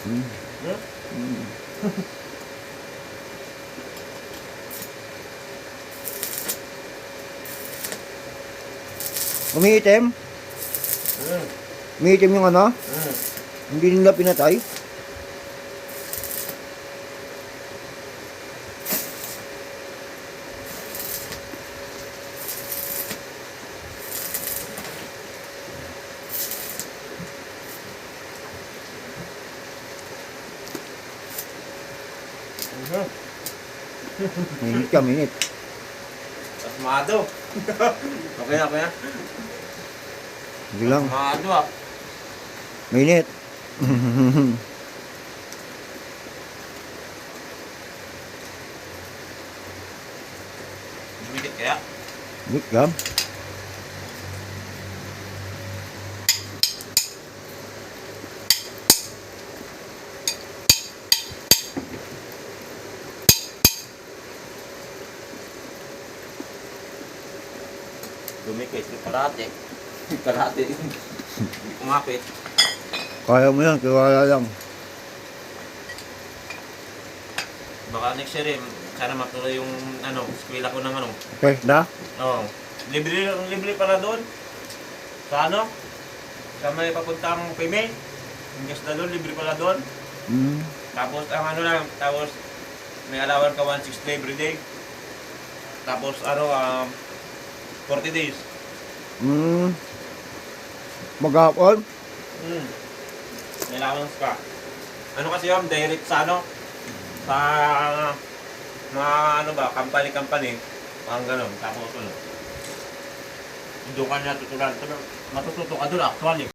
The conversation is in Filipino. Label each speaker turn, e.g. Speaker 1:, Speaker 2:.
Speaker 1: Hmm.
Speaker 2: Hmm?
Speaker 1: Hmm. Umiitim?
Speaker 2: Hmm.
Speaker 1: Umiitim yung ano?
Speaker 2: Hmm.
Speaker 1: Hindi nila pinatay?
Speaker 2: Hmm.
Speaker 1: Minit ka, minit.
Speaker 2: Asmado. Okay na, okay na.
Speaker 1: Hindi lang.
Speaker 2: Asmado ah.
Speaker 1: Minit.
Speaker 2: Dumikit kaya?
Speaker 1: Minit ka?
Speaker 2: Dumikit. Karate. Karate. Hindi kumapit.
Speaker 1: Kaya mo yan, tiwala lang.
Speaker 2: Baka next year eh, sana matuloy yung ano, eskwela ko ng ano.
Speaker 1: Okay, na?
Speaker 2: Oo. Libre para doon. Sa ano? Sa may papuntang Pime. Yung gas na doon, libre pala doon.
Speaker 1: Hmm.
Speaker 2: Tapos ang ano lang, tapos may allowance ka 160 every day. Tapos ano, 40 days.
Speaker 1: Hmm. Maghapon?
Speaker 2: Hmm. May allowance ka. Ano kasi yun, direct sa ano? Sa mga ano ba, company. Parang ganun. Tapos ano. Doon ka na tutulan. Matututo ka doon actually.